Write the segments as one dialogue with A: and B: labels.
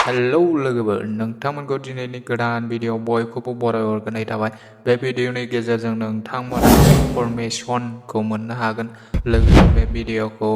A: Hello लोगोफोर नोंथांमोनखौ दिनैनि गोदान video बयखौबो बरायहरग्रोनाय थाबाय। बे भिडिअनि गेजेरजों नोंथांमोना इनफरमेशनखौ मोननो हागोन। लोगोसे बे भिडिअखौ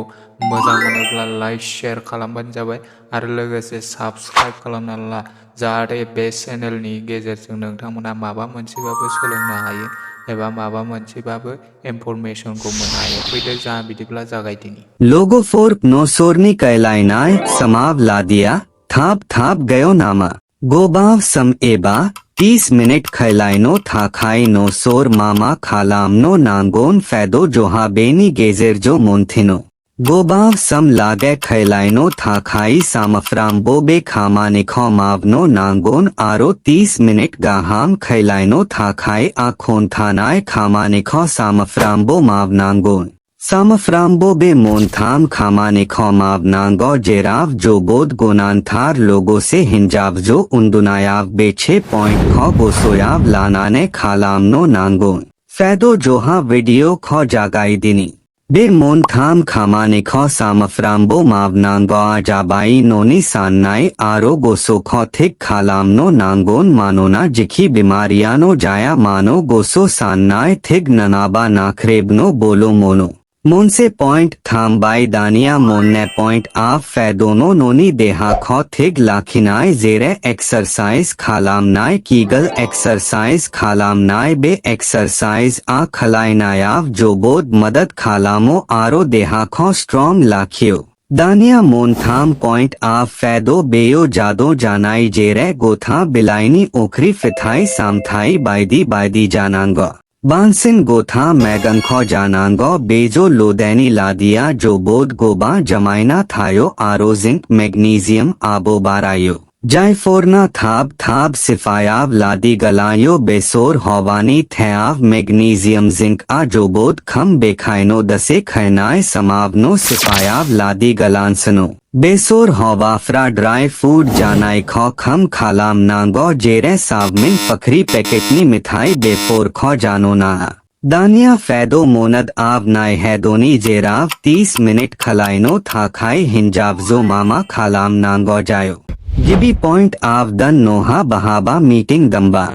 A: मोजां मोनोब्ला लाइक शेयार खालामबानो जाबाय आरो लोगोसे साबस्क्राइब खालामना ला, जाहाथे बे चेनेलनि गेजेरजों नोंथांमोना माबा मोनसेबाबो सोलोंनो हायो एबा माबा मोनसेबाबो इनफरमेशनखौ मोननो हायो। फैदो जा बिदिब्ला जागायदिनि।
B: लोगोफोर नोंसोरनि कैलायनाय समाव लादिया थाब थाब गयो नामा? गोबाव सम एबा 30 मिनिट खैलायनो थाखाय नोंसोर मामा खालामनो नांगोन फेदो जोहा बेनि गेजेरजों मोनथिनो गोबाव सम लागे खैलायनो थाखाय सामफ्रामबो बे खामानिखौ मावनो नांगोन आरो 30 मिनिट गाहाम खैलायनो थाखाय खोन्थानाय खामानिखौ सामफ्रामबो मावनांगोन। सामफ्रामबो बे मोनथाम खामानिखौ मावनांगौ जेराव जोबोद गोनांथार लोगोसे हिन्जावजो उन्दुनायाव बे 6 पॉइन्टखौ गोसोआव लानानै खालामनो नांगोन। फेदो जोहा भिडिअखौ जागायदिनि। बे मोनथाम खामानिखौ सामफ्रामबो मावनांगौआ जाबाय न'नि साननाय आरो गोसोखौ थिग खालामनो नांगोन, मानोना जिखि बिमारियानो जाया मानो गोसो साननाय थिग नङाबा नाख्रेबनो बोलो मोनो। मोनसे पॉइंट थांबाय दानिया मोननै पॉइंट फेदोनो न'नि देहाखौ थिग लाखिनाय जेरै एक्सारसाइज खालामनाय, कीगल एक्सारसाइज खालामनाय। बे एक्सारसाइज खालायनायाव जोबोद मदद खालामो आरो देहाखौ स्ट्रं लाखियो। दानिया मोनथाम पॉइंट फेदो बेयो जादो जानाय जेरै गोथा बिलाइनि ओंख्रि फिथाइ सामथाइ बायदि जानांगौ। बांसिन गोथा मैगंखौ जानांगौ। बेजो लोदैनि लादिया जोबोद गोबा जमायना थायो आरो जिंक मैग्नीशियम आबो बारायो। जायफोरना थाब सिफायाव लादी गलायो बेसोर हवानी थेयाव मैग्नीशियम जिंक जोबोद खम बेखायनो दसे खैनाय समावनो सिफायाव लादी गलांसनो। बेसोर हवाफ्रा ड्राई फूड जानायखौ खम खालामनांगौ जेरै सावमिन, फखरी, पैकेटनि मिठाई बेफोरखौ जानो नाङा। दानिया फेदो मोनद नाय हेदोनि जेराव 30 मिनिट खलायनो थाखाय हिन्जावजो मामा खालामनांगौ जायो। गिबि पॉइंट दन नोहा बहाबा मीटिंग दंबा,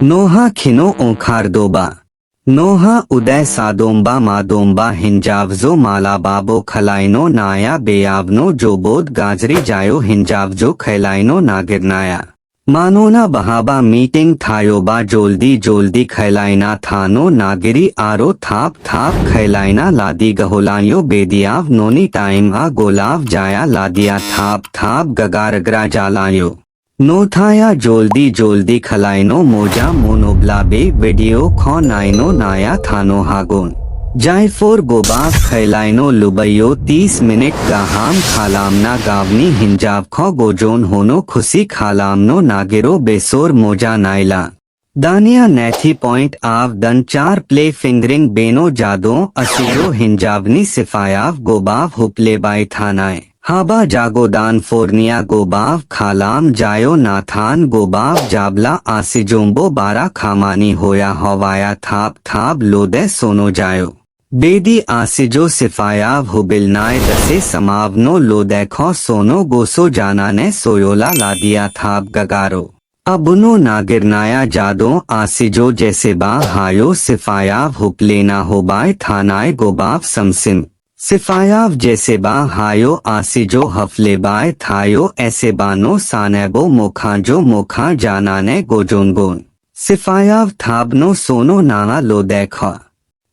B: नोहा खिनो ओंखारदोबा, नोहा उदय सादोंबा मादोंबा हिन्जावजो मालाबाबो खलायनो नाया बेयावनो जोबोद गाज्रि जायो हिन्जावजो खैलायनो नागिरनाया। मानोना बहाबा मीटिंग थायोबा जल्दी खैलायना थानो नागिरी आरो थाब खैलायना लादी गहोलायो बेदियाव नोनी टाइम गोलाव जाया लादिया थाब गगारगरा जालायो। नोथाया जल्दी खलायनो मोजा मोनोब्ला बे भिडिअ खौ नायनो नाया थानो हागोन। जायफोर गोबाव खैलायनो लुबैयो 30 मिनिट गाहाम खालामना गावनि हिन्जावखौ गोजोन होनो खुसि खालामनो नागिरो बेसोर मोजा नायला। दानिया नैथि पॉइंट दन 4 प्ले फिंगरिंग बेनो जादो असिजो हिन्जावनि सिफायाव गोबाव हुप्लेबाय थानाय। हाबा जागोदान फोरनिया गोबाव खालाम जायो नाथान गोबाव जाब्ला आसिजोंबो बारा खामानि होया हवाया थाब लोदे सोनो जायो। बेदी आसिजो सिफायाव हुबिलनाय दसे समावनो लोदेखो सोनो गोसो जानाने सोयोला लादिया थाब गगारो। अबनो नागिरनाया जादो आसिजो जेसेबा हायो सिफायाव हुपलेना होबाय थानाय गोबाव समसिम। सिफायाव जेसेबा हायो आसिजो हफलेबाय थायो एसेबानो सानेबो मोखा जानाने गोजोनगोन। सिफायाव थाबनो सोनो नाङा लोदेखो।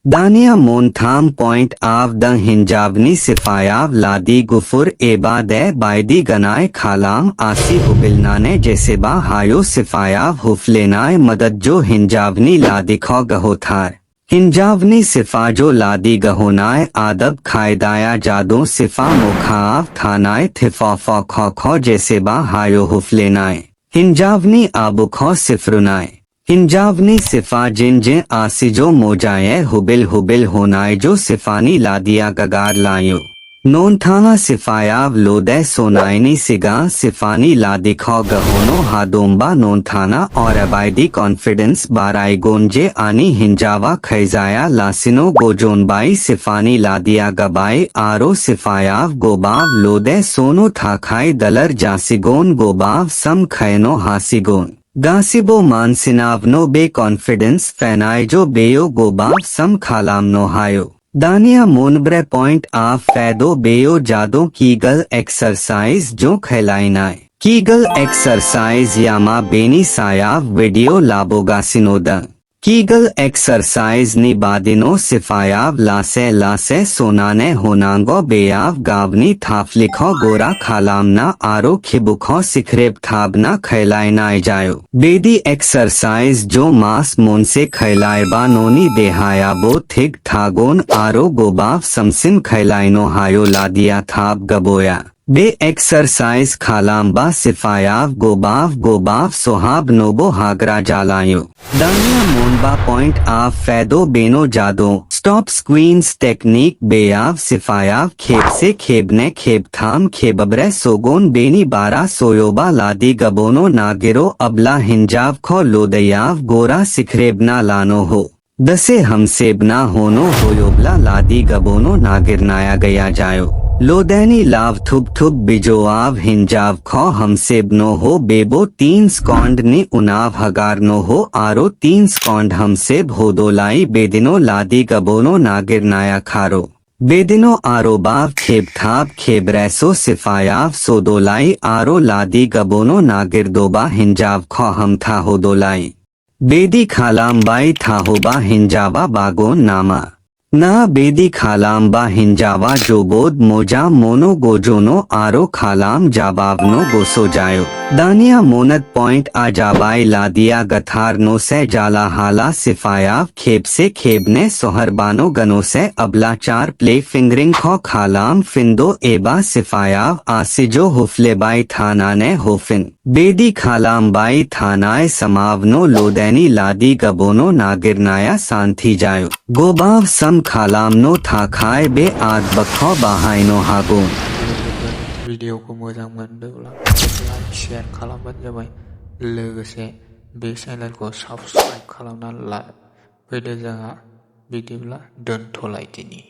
B: दानिया मोनथाम पॉइंट दन हिन्जावनि सिफायाव लादी गुफुर एबा दे बायदि गनाय खालाम आसि हुबिलनाने जेसेबा हायो सिफायाव हुफलेनाय मदद जो हिन्जावनि लादीखौ गहोथार। हिन्जावनि सिफाजो लादी गहोनाय आदब खायदाया जादो सिफा मोखाव थानाय थिफाफा जेसेबा हायो हुफलेनाय। हिन्जावनि आबुखौ सिफरुनाय। हिन्जावनि सिफा जिन आसिजो मोजाए हुबिल होनाय जो सिफानी लादिया गगार लायो। Nontana sifayav lode sonaini siga sifani ladikho gahono hadomba nontana और अबाइदी कॉन्फिडेंस बाराई गोंजे आनी हिंजावा खैजाया लासिनो गोजोनबाई सिफानी लादिया गबाई आरो सिफायाव गोबाव लोदे सोनो थाखाई दलर जासिगोन गोबाव सम खैनो हासिगोन गासिबो मानसिनावनो बे कॉन्फिडेंस फैनाइजो बेयो गोबाव सम खालामनो हायो दानिया मोनब्रे पॉइंट आ फैदो बेयो जादो कीगल एक्सरसाइज जो खैलाइनाय कीगल एक्सरसाइज यामा बेनी सायाव वीडियो लाबोगासिनोदा कीगल एक्सरसाइज नि बादिनो सिफायाव लासे सोनाने होनांगो बेयाव गावनी थाफलिखो गोरा खालामना आरो खिबुखो सिखरेब थाबना खैलाइनाय जायो बेदी एक्सरसाइज जो मास मोनसे खैलायबा नोनी देहायाबो थिग थागोन आरो गोबाव समसिन खैलाइनो हायो लादिया थाब गबोया बे एक्सरसाइज खालामबा सिफायाव गोबाव सोहाब नोबो हागरा जालायो दानिया मोनबा पॉइंट आ फैदो बेनो जादो स्टॉप स्क्वीन्स टेक्निक बेयाव सिफायाव खेब से खेबने खेब थाम खेबब्रे सोगोन बेनी बारा सोयोबा लादी गबोनो नागिरो अबला हिंजाव खो लोदयाव गोरा सिखरेबना लानो हो दसे हमसेबना होनो होयोबला लादी गबोनो नागिरनाया गया जायो लोदैनी लाव थुब बिजोआव हिंजाव खो हमसेबनो हो बेबो 3 स्कॉन्ड नि उनाव हगारनो हो आरो 3 स्कॉन्ड हमसेब होदोलाई बेदिनो लादी गबोनो नागिरनाया खारो बेदिनो आरो बाव खेब थाब खेबरेसो सिफायाव सोदोलाई आरो लादी गबोनो नागिरदोबा हिंजाव खो हम था होदोलाई बेदी खालामबाई थाहोबा हिंजावा बागो नामा ना बेदी खालामबा हिंजावा जोबोद मोजा मोनो गोजोनो आरो खालाम जाबावनो गोसो जायो दानिया मोनत पॉइंट आ जाबाई लादिया गथारनो से जाला हाला सिफायाव खेब से खेबने सोहरबानो गनो से अबला 4 प्ले फिंगरिंग खो खालाम फिंदो एबा सिफायाव आसिजो हुफलेबाई थानाने होफिन बेदी खालामबाई थानाय समावनो लोदैनी लादी गबोनो नागिरनाया शांति जायो गोबाव सम खालामनो थाखाय बे आग बखो बाहायनो हागो
A: भिडिअखौ मोजां मोनदोंब्ला लाइक शेयार खालामबानो जाबाय लोगोसे बे चेनेलखौ साबस्क्राइब खालामनानै ला फैदो जोंहा बिदिब्ला दोनथ'लायदिनि।